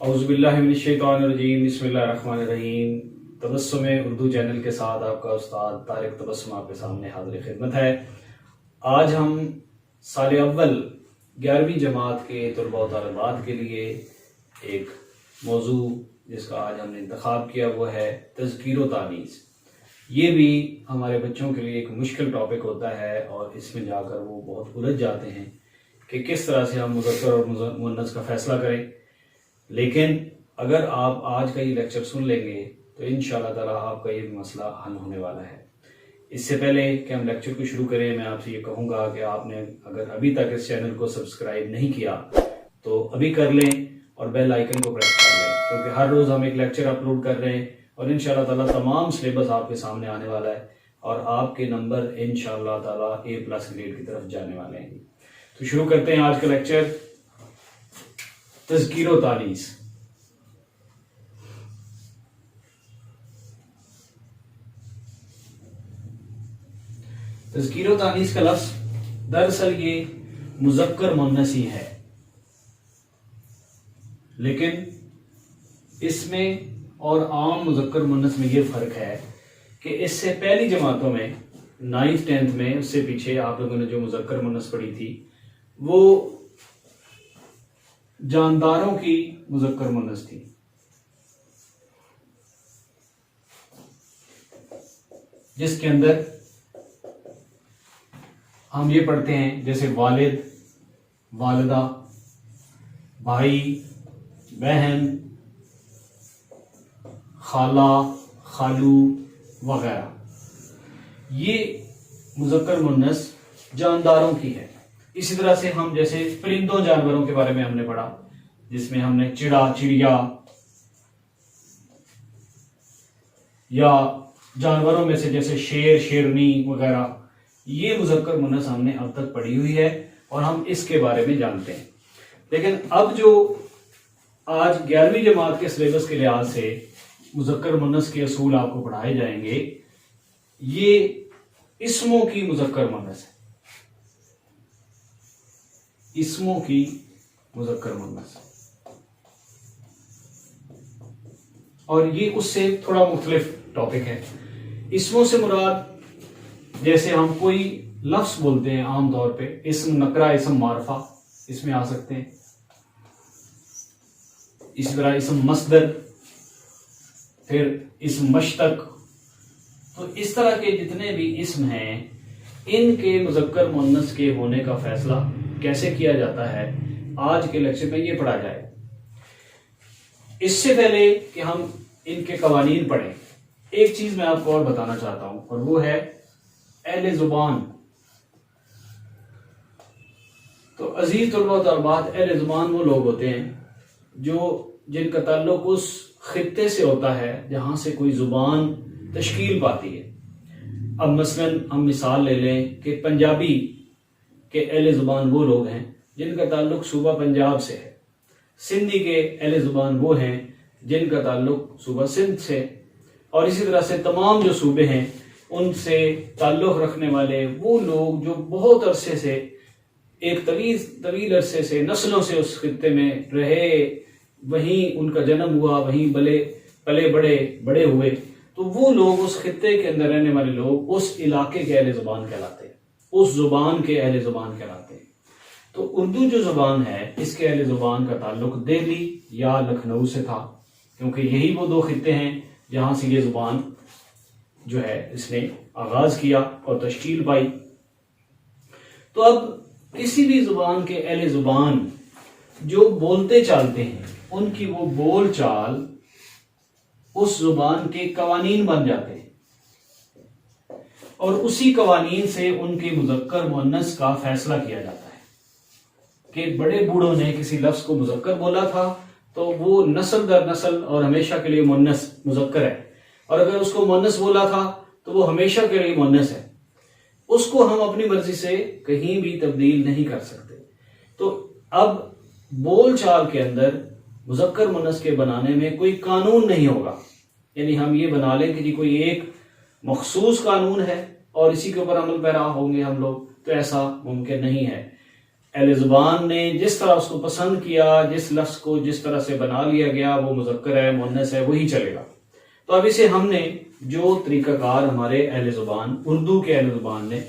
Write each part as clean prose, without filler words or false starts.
औज़ुबिल्लाहिमिनश्शैतानिर्रजीम बिस्मिल्लाहिर्रहमानिर्रहीम। तबस्सुम उर्दू चैनल के साथ आपका उस्ताद तारिक तबस्सुम आपके सामने हाज़िर खिदमत है। आज हम साल अव्वल 11वीं जमात के तलबा व तालिबात के लिए एक मौजू जिसका आज हमने इंतखाब किया वो है तज़कीर व तानीस। ये भी हमारे बच्चों के लिए एक मुश्किल टॉपिक होता है और इसमें जाकर वो बहुत उलझ जाते हैं कि किस तरह से हम मुज़क्कर और मुअन्नस का फ़ैसला करें। लेकिन अगर आप आज का ये लेक्चर सुन लेंगे तो इंशाअल्लाह ताला आपका ये मसला हल होने वाला है। इससे पहले कि हम लेक्चर को शुरू करें, मैं आपसे ये कहूँगा कि आपने अगर अभी तक इस चैनल को सब्सक्राइब नहीं किया तो अभी कर लें और बेल आइकन को प्रेस कर लें, क्योंकि हर रोज़ हम एक लेक्चर अपलोड कर रहे हैं और इंशाअल्लाह ताला तमाम सिलेबस आपके सामने आने वाला है और आपके नंबर इंशाअल्लाह ताला A+ ग्रेड की तरफ जाने वाले हैं। तो शुरू करते हैं आज का लेक्चर, तज़कीर व तानीस। तज़कीर व तानीस का लफ्ज़ दरअसल ये मुज़क्कर मुअन्नस ही है, लेकिन इसमें और आम मुज़क्कर मुअन्नस में ये फ़र्क है कि इससे पहली जमातों में 9th 10th में, उससे पीछे आप लोगों ने जो मुज़क्कर मुअन्नस पढ़ी थी वो जानदारों की मुज़क्कर मुअन्नस थी। जिसके अंदर हम ये पढ़ते हैं जैसे वालिद, वालिदा, भाई, बहन, खाला, खालू वगैरह। ये मुज़क्कर मुअन्नस जानदारों की है। इसी तरह से हम जैसे परिंदों जानवरों के बारे में हमने पढ़ा, जिसमें हमने चिड़ा, चिड़िया, या जानवरों में से जैसे शेर, शेरनी वगैरह, ये मुज़क्कर मुअन्नस हमने अब तक पढ़ी हुई है और हम इसके बारे में जानते हैं। लेकिन अब जो आज 11वीं जमात के सिलेबस के लिहाज से मुज़क्कर मुअन्नस के असूल आपको पढ़ाए जाएंगे, ये इस्मों की मुज़क्कर मुअन्नस है। इस्मों की मुज़क्कर मुअन्नस, और ये उससे थोड़ा मुख्तलिफ टॉपिक है। इस्मों से मुराद जैसे हम कोई लफ्ज़ बोलते हैं आमतौर पे, इस्म नकरा, इस्म मारफा इसमें आ सकते हैं। इसी तरह इस्म मस्दर, फिर इस्म मश्तक। तो इस तरह के जितने भी इस्म हैं, इनके मुज़क्कर मुअन्नस के होने का फैसला कैसे किया जाता है, आज के लेक्चर में ये पढ़ा जाए। इससे पहले कि हम इनके कवानीन पढ़ें, एक चीज मैं आपको और बताना चाहता हूं, और वो है अहले ज़ुबान। तो अजीज तलबा व तालिबात, अहले ज़ुबान वो लोग होते हैं जिनका ताल्लुक उस खित्ते से होता है जहां से कोई जुबान तश्कील पाती है। अब मसलन हम मिसाल ले लें कि पंजाबी के अहले ज़ुबान वो लोग हैं जिनका ताल्लुक सूबा पंजाब से है। सिंधी के अहले ज़ुबान वो हैं जिनका ताल्लुक सूबा सिंध से, और इसी तरह से तमाम जो सूबे हैं उनसे ताल्लुक रखने वाले वो लोग जो बहुत अरसे से, एक तवील अरसे से, नस्लों से उस खित्ते में रहे, वहीं उनका जन्म हुआ, वहीं पले बड़े हुए, तो वो लोग, उस खित्ते के अंदर रहने वाले लोग, उस इलाके के अहले ज़ुबान कहलाते हैं, उस जुबान के अहले ज़ुबान कहलाते हैं। तो उर्दू जो जुबान है, इसके अहले ज़ुबान का ताल्लुक दिल्ली या लखनऊ से था, क्योंकि यही वो दो खित्ते हैं जहां से ये जुबान जो है इसने आगाज किया और तश्कील पाई। तो अब किसी भी जुबान के अहले जुबान जो बोलते चालते हैं, उनकी वो बोल चाल उस जुबान के कवानीन बन जाते हैं और उसी कवानीन से उनके मुज़क्कर मुअन्नस का फैसला किया जाता है। कि बड़े बूढ़ों ने किसी लफ्ज को मुज़क्कर बोला था तो वो नस्ल दर नस्ल और हमेशा के लिए मुअन्नस मुज़क्कर है, और अगर उसको मुअन्नस बोला था तो वो हमेशा के लिए मुअन्नस है। उसको हम अपनी मर्जी से कहीं भी तब्दील नहीं कर सकते। तो अब बोलचाल के अंदर मुज़क्कर मुअन्नस के बनाने में कोई कानून नहीं होगा, यानी हम ये बना लें कि जी कोई एक मखसूस कानून है और इसी के ऊपर अमल पैरा होंगे हम लोग, तो ऐसा मुमकिन नहीं है। अहले ज़ुबान ने जिस तरह उसको पसंद किया, जिस लफ्ज़ को जिस तरह से बना लिया गया, वो मुज़क्कर है मुअन्नस है वही चलेगा। तो अब इसे हमने जो तरीक़ाकार हमारे अहले ज़ुबान, उर्दू के अहले ज़ुबान ने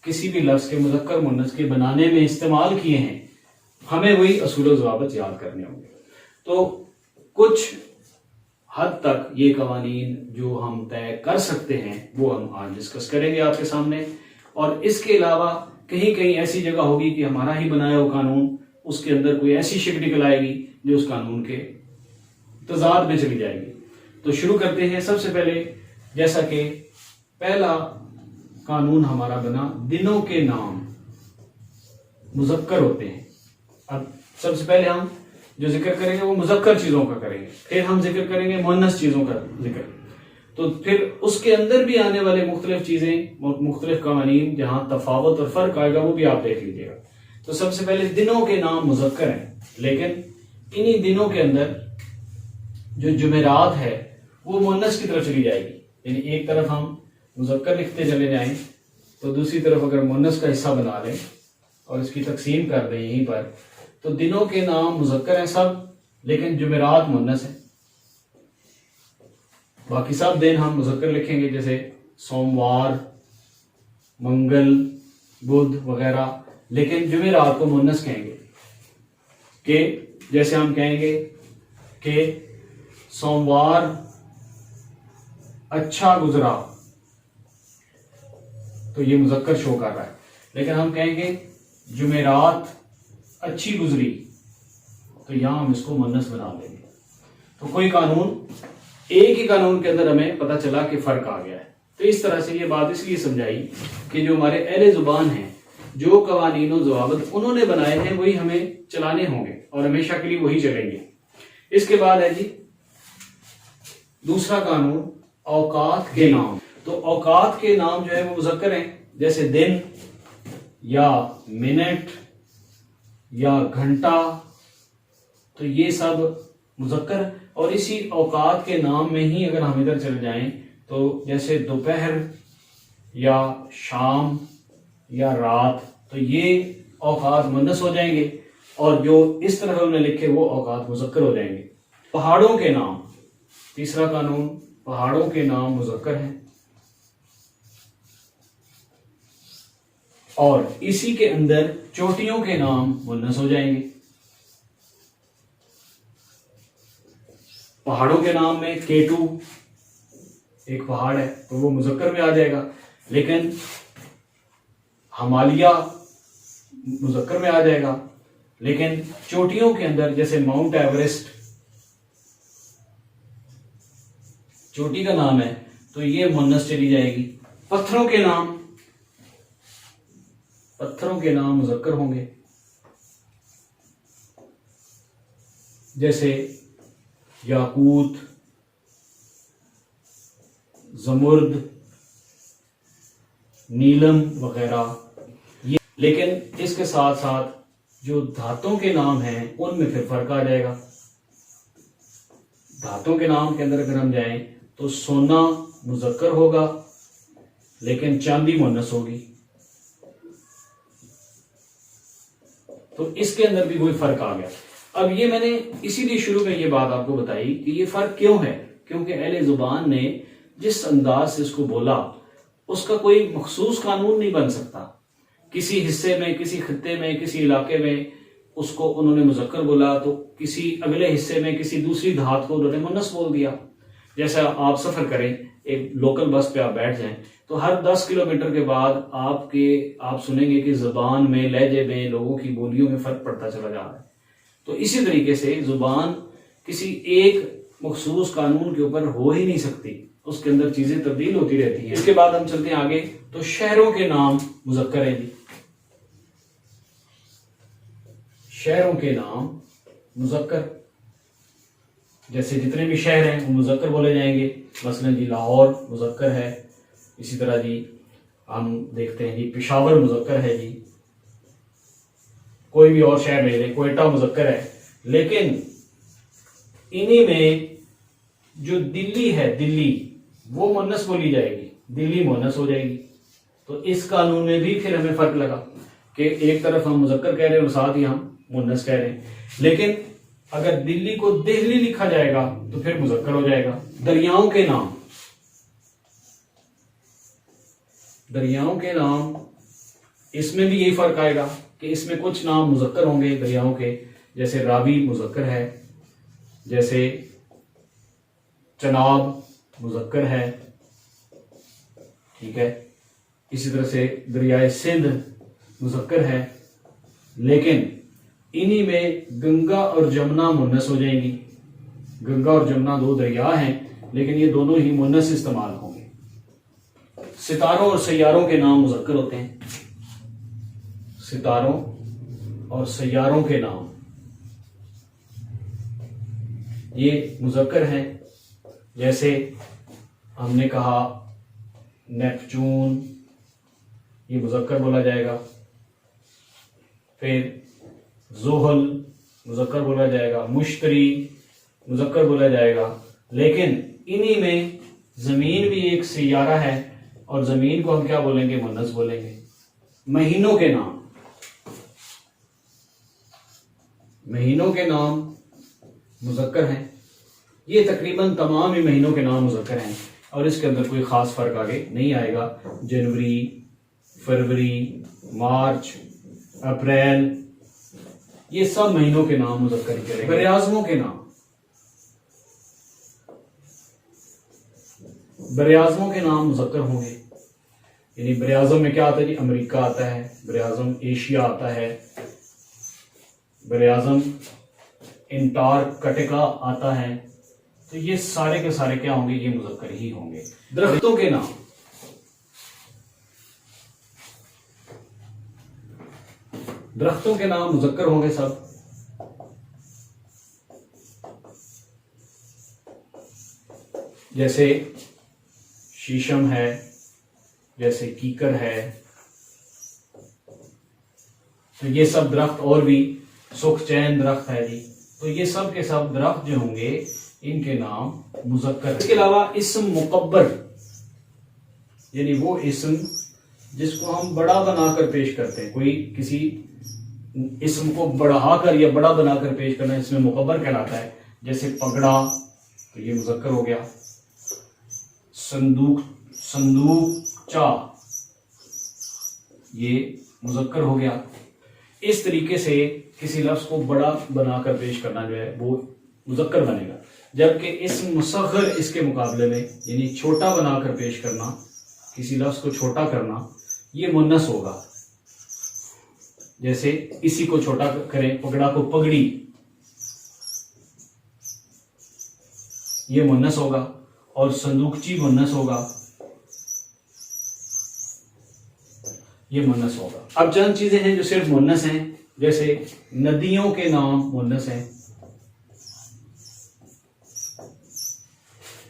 किसी भी लफ्ज़ के मुज़क्कर मुअन्नस के बनाने में इस्तेमाल किए हैं, हमें वही असूल व ज़वाबित याद करने होंगे। तो कुछ हद तक ये कवानीन जो हम तय कर सकते हैं वो हम आज डिस्कस करेंगे आपके सामने। और इसके अलावा कहीं कहीं ऐसी जगह होगी कि हमारा ही बनाया हुआ कानून, उसके अंदर कोई ऐसी शिक निकल आएगी जो उस कानून के तजाद में चली जाएगी। तो शुरू करते हैं। सबसे पहले जैसा कि पहला कानून हमारा बना, दिनों के नाम मुज़क्कर होते हैं। अब सबसे पहले हम जो जिक्र करेंगे वो मुज़क्कर चीजों का करेंगे, फिर हम जिक्र करेंगे मुअन्नस चीजों का जिक्र, तो फिर उसके अंदर भी आने वाले मुख्तलिफ चीजें, मुख्तलिफ कवानीन जहां तफावत और फर्क आएगा वो भी आप देख लीजिएगा। तो सबसे पहले दिनों के नाम मुज़क्कर हैं, लेकिन इन्हीं दिनों के अंदर जो जुमेरात है वो मुअन्नस की तरफ चली जाएगी। यानी एक तरफ हम मुज़क्कर लिखते चले जाएं तो दूसरी तरफ अगर मुअन्नस का हिस्सा बना लें और इसकी तकसीम कर दें यहीं पर, तो दिनों के नाम मुज़क्कर हैं सब, लेकिन जुमेरात मुअन्नस है। बाकी सब दिन हम मुज़क्कर लिखेंगे, जैसे सोमवार, मंगल, बुध वगैरह, लेकिन जुमेरात को मुअन्नस कहेंगे। कि जैसे हम कहेंगे कि सोमवार अच्छा गुजरा, तो ये मुज़क्कर शो कर रहा है, लेकिन हम कहेंगे जुमेरात अच्छी गुजरी, तो यहां हम इसको मुअन्नस बना देंगे। तो कोई कानून, एक ही कानून के अंदर हमें पता चला कि फर्क आ गया है। तो इस तरह से ये बात इसलिए समझाई कि जो हमारे अहले ज़ुबान हैं, जो कवानीन और ज़वाबित उन्होंने बनाए हैं वही हमें चलाने होंगे और हमेशा के लिए वही चलेंगे। इसके बाद है जी दूसरा कानून, औकात के नाम। तो औकात के नाम जो है वो मुज़क्कर हैं, जैसे दिन या मिनट या घंटा, तो ये सब मुज़क्कर। और इसी औकात के नाम में ही अगर हम इधर चले जाएं तो जैसे दोपहर या शाम या रात, तो ये औकात मुअन्नस हो जाएंगे, और जो इस तरह हमने लिखे वो औकात मुज़क्कर हो जाएंगे। पहाड़ों के नाम, तीसरा कानून, पहाड़ों के नाम मुज़क्कर हैं, और इसी के अंदर चोटियों के नाम मुअन्नस हो जाएंगे। पहाड़ों के नाम में केटू एक पहाड़ है तो वो मुज़क्कर में आ जाएगा, लेकिन हिमालय मुज़क्कर में आ जाएगा। लेकिन चोटियों के अंदर जैसे माउंट एवरेस्ट चोटी का नाम है तो ये मुअन्नस चली जाएगी। पत्थरों के नाम मुज़क्कर होंगे, जैसे याकूत, ज़मुर्द, नीलम वगैरह ये। लेकिन इसके साथ साथ जो धातों के नाम हैं उनमें फिर फर्क आ जाएगा। धातों के नाम के अंदर अगर हम जाएं तो सोना मुज़क्कर होगा, लेकिन चांदी मुअन्नस होगी। तो इसके अंदर भी कोई फर्क आ गया। अब ये मैंने इसीलिए शुरू में ये बात आपको बताई कि ये फर्क क्यों है, क्योंकि अहले ज़ुबान ने जिस अंदाज से इसको बोला उसका कोई मखसूस कानून नहीं बन सकता। किसी हिस्से में, किसी खित्ते में, किसी इलाके में उसको उन्होंने मुज़क्कर बोला, तो किसी अगले हिस्से में किसी दूसरी धात को उन्होंने मुअन्नस बोल दिया। जैसा आप सफर करें, एक लोकल बस पे आप बैठ जाएं तो हर 10 किलोमीटर के बाद आप सुनेंगे कि ज़ुबान में, लहजे में, लोगों की बोलियों में फर्क पड़ता चला जा रहा है। तो इसी तरीके से ज़ुबान किसी एक मखसूस कानून के ऊपर हो ही नहीं सकती, उसके अंदर चीजें तब्दील होती रहती हैं। इसके बाद हम चलते हैं आगे, तो शहरों के नाम मुज़क्कर हैं जी। शहरों के नाम मुज़क्कर, जैसे जितने भी शहर हैं वो मुज़क्कर बोले जाएंगे। मसलन जी लाहौर मुज़क्कर है, इसी तरह जी हम देखते हैं जी पेशावर मुज़क्कर है जी, कोई भी और शहर ले लें, कोयटा मुज़क्कर है। लेकिन इन्हीं में जो दिल्ली है, दिल्ली वो मुअन्नस बोली जाएगी, दिल्ली मुअन्नस हो जाएगी। तो इस कानून में भी फिर हमें फर्क लगा। कि एक तरफ हम मुजक्कर कह रहे हैं और साथ ही हम मुन्नस कह रहे हैं, लेकिन अगर दिल्ली को देहली लिखा जाएगा तो फिर मुजक्कर हो जाएगा। दरियाओं के नाम, दरियाओं के नाम, इसमें भी यही फर्क आएगा कि इसमें कुछ नाम मुजक्कर होंगे दरियाओं के, जैसे रावी मुजक्कर है, जैसे चनाब मुजक्कर है, ठीक है। इसी तरह से दरियाए सिंध मुजक्कर है, लेकिन इन्हीं में गंगा और जमुना मुन्नस हो जाएंगी। गंगा और जमुना दो दरिया हैं, लेकिन ये दोनों ही मुन्नस इस्तेमाल होंगे। सितारों और सैयारों के नाम मुजक्कर होते हैं, सितारों और सैयारों के नाम ये मुजक्कर हैं। जैसे हमने कहा नेपचून, ये मुजक्कर बोला जाएगा। फिर जोहल मुजक्कर बोला जाएगा, मुश्तरी मुजक्कर बोला जाएगा, लेकिन इन्हीं में जमीन भी एक सैयारा है और जमीन को हम क्या बोलेंगे, मुन्नस बोलेंगे। महीनों के नाम, महीनों के नाम मुजक्कर हैं। ये तकरीबन तमाम ही महीनों के नाम मुजक्कर हैं और इसके अंदर कोई खास फर्क आगे नहीं आएगा। जनवरी, फरवरी, मार्च, अप्रैल, ये सब महीनों के नाम मुजक्कर ही करेंगे। बरआज़मों के नाम, बरआज़मों के नाम मुजक्कर होंगे। यानी बरआज़म में क्या आता है जी, अमेरिका आता है, बरआज़म एशिया आता है, बरआज़म अंटार्कटिका आता है। तो ये सारे के सारे क्या होंगे, ये मुजक्कर ही होंगे। दरख्तों के नाम, दरख्तों के नाम मुजक्कर होंगे सब। जैसे शीशम है, जैसे कीकर है, तो ये सब दरख्त, और भी सुख चैन दरख्त है जी। तो ये सब के सब दरख्त जो होंगे इनके नाम मुजक्कर। इसके अलावा इस्म मुकब्बर, यानी वो इस्म जिसको हम बड़ा बनाकर पेश करते हैं, कोई किसी इस्म को बढ़ाकर या बड़ा बनाकर पेश करना इसमें मुकब्बर कहलाता है। जैसे पगड़ा, तो ये मुजक्कर हो गया। संदूक, संदूकचा, ये मुजक्कर हो गया। इस तरीके से किसी लफ्ज को बड़ा बनाकर पेश करना जो है वो मुजक्कर बनेगा, जबकि इस्म मुसग़्ग़र इसके मुकाबले में, यानी छोटा बनाकर पेश करना, किसी लफ्ज को छोटा करना, ये मुन्नस होगा। जैसे इसी को छोटा करें, पगड़ा को पगड़ी, ये मुन्नस होगा, और संदूकची मुन्नस होगा, ये मुन्नस होगा। अब चंद चीजें हैं जो सिर्फ मुन्नस हैं, जैसे नदियों के नाम मुन्नस हैं,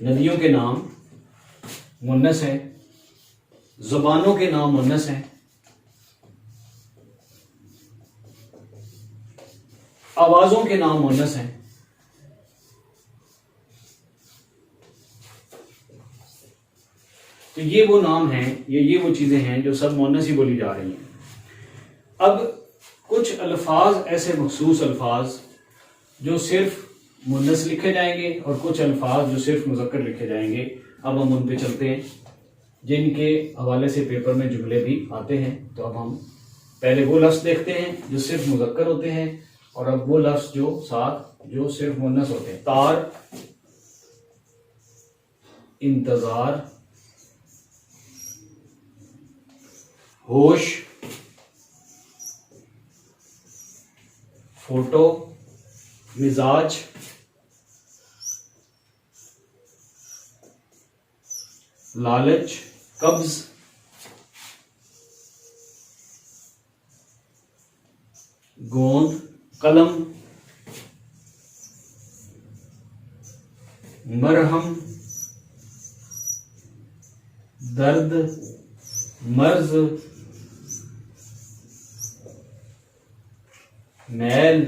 नदियों के नाम मुन्नस हैं। ज़ुबानों के नाम मुन्नस हैं। आवाजों के नाम मुन्नस हैं। तो ये वो नाम हैं, ये वो चीजें हैं जो सब मुन्नस ही बोली जा रही हैं। अब कुछ अल्फाज ऐसे मखसूस अल्फाज जो सिर्फ मुन्नस लिखे जाएंगे और कुछ अल्फाज जो सिर्फ मुजक्कर लिखे जाएंगे। अब हम उन पे चलते हैं जिनके हवाले से पेपर में जुमले भी आते हैं। तो अब हम पहले वो लफ्ज देखते हैं जो सिर्फ मुजक्कर होते हैं, और अब वो लफ्ज जो साथ जो सिर्फ मुन्नस होते हैं। तार, इंतजार, होश, फोटो, मिजाज, लालच, कब्ज, गोंद, कलम, मरहम, दर्द, मर्ज, मैल,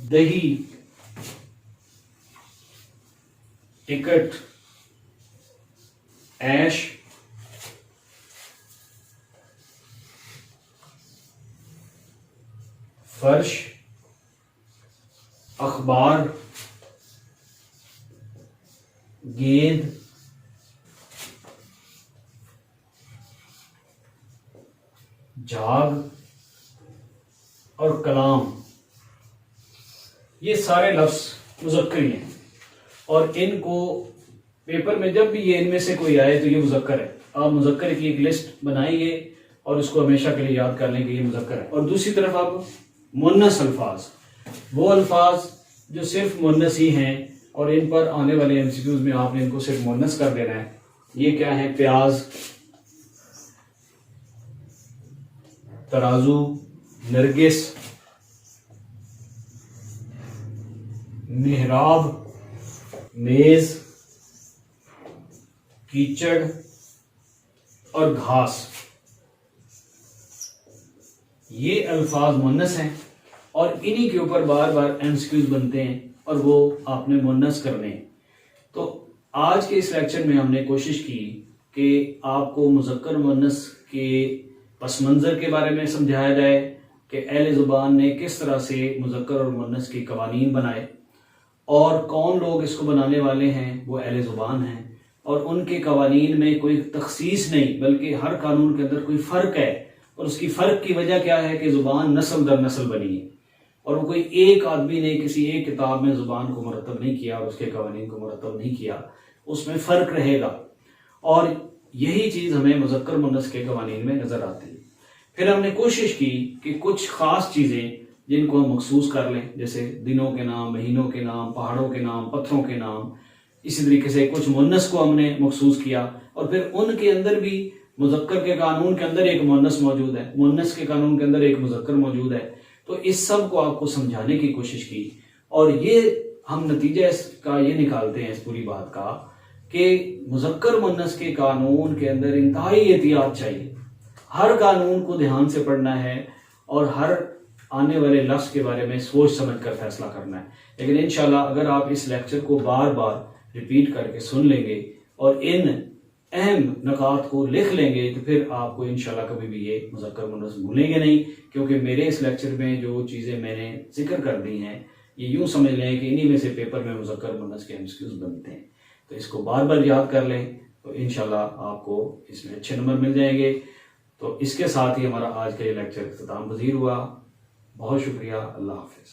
दही, टिकट, ऐश, फर्श, अखबार, गेंद, झाग और कलाम, ये सारे लफ्ज मुज़क्कर हैं और इनको पेपर में जब भी ये इनमें से कोई आए तो ये मुज़क्कर है। आप मुज़क्कर की एक लिस्ट बनाइए और उसको हमेशा के लिए याद कर लें कि ये मुज़क्कर है। और दूसरी तरफ आप मुन्नस अल्फाज, वो अल्फाज जो सिर्फ मुन्नस ही हैं और इन पर आने वाले एमसीक्यूज में आपने इनको सिर्फ मुन्नस कर देना है। ये क्या है? प्याज, तराजू, नरगिस, मेहराब, मेज, कीचड़ और घास, ये अल्फाज मुन्नस हैं और इन्हीं के ऊपर बार बार एमसीक्यूज बनते हैं और वो आपने मुन्नस करने हैं। तो आज के इस लेक्चर में हमने कोशिश की कि आपको मुज़क्कर मुन्नस के पस मंज़र के बारे में समझाया जाए कि अहले ज़ुबान ने किस तरह से मुज़क्कर और मुन्नस के कवानीन बनाए और कौन लोग इसको बनाने वाले हैं, वो अहले ज़ुबान हैं और उनके कवानीन में कोई तखसीस नहीं बल्कि हर कानून के अंदर कोई फ़र्क है और उसकी फ़र्क की वजह क्या है कि ज़ुबान नस्ल दर नस्ल बनी है और वो कोई एक आदमी ने किसी एक किताब में ज़ुबान को मुरतब नहीं किया और उसके कवानीन को मुरतब नहीं किया, उसमें फ़र्क रहेगा और यही चीज़ हमें मुज़क्कर मुन्नस के कवानीन में नज़र आती है। फिर हमने कोशिश की कि कुछ ख़ास चीज़ें जिनको हम मखसूस कर लें, जैसे दिनों के नाम, महीनों के नाम, पहाड़ों के नाम, पत्थरों के नाम, इसी तरीके से कुछ मुन्नस को हमने मखसूस किया और फिर उनके अंदर भी मुज़क्कर के कानून के अंदर एक मुन्नस मौजूद है, मुन्नस के कानून के अंदर एक मुज़क्कर मौजूद है। तो इस सब को आपको समझाने की कोशिश की और ये हम नतीजा इसका ये निकालते हैं इस पूरी बात का कि मुज़क्कर मुन्नस के कानून के अंदर इंतहाई एहतियात चाहिए। हर कानून को ध्यान से पढ़ना है और हर आने वाले लफ्ज़ के बारे में सोच समझ कर फैसला करना है। लेकिन इंशाल्लाह अगर आप इस लेक्चर को बार बार रिपीट करके सुन लेंगे और इन अहम नकात को लिख लेंगे तो फिर आपको इंशाल्लाह कभी भी ये मुज़क्कर मुन्नस भूलेंगे नहीं, क्योंकि मेरे इस लेक्चर में जो चीज़ें मैंने जिक्र कर दी हैं ये यूँ समझ लें कि इन्हीं में से पेपर में मुज़क्कर मुन्नस के एमसीक्यूज बनते हैं। तो इसको बार बार याद कर लें तो इंशाल्लाह आपको इसमें अच्छे नंबर मिल जाएंगे। तो इसके साथ ही हमारा आज का ये लेक्चर इख्तिताम पज़ीर हुआ। बहुत शुक्रिया। अल्लाह हाफ़िज़।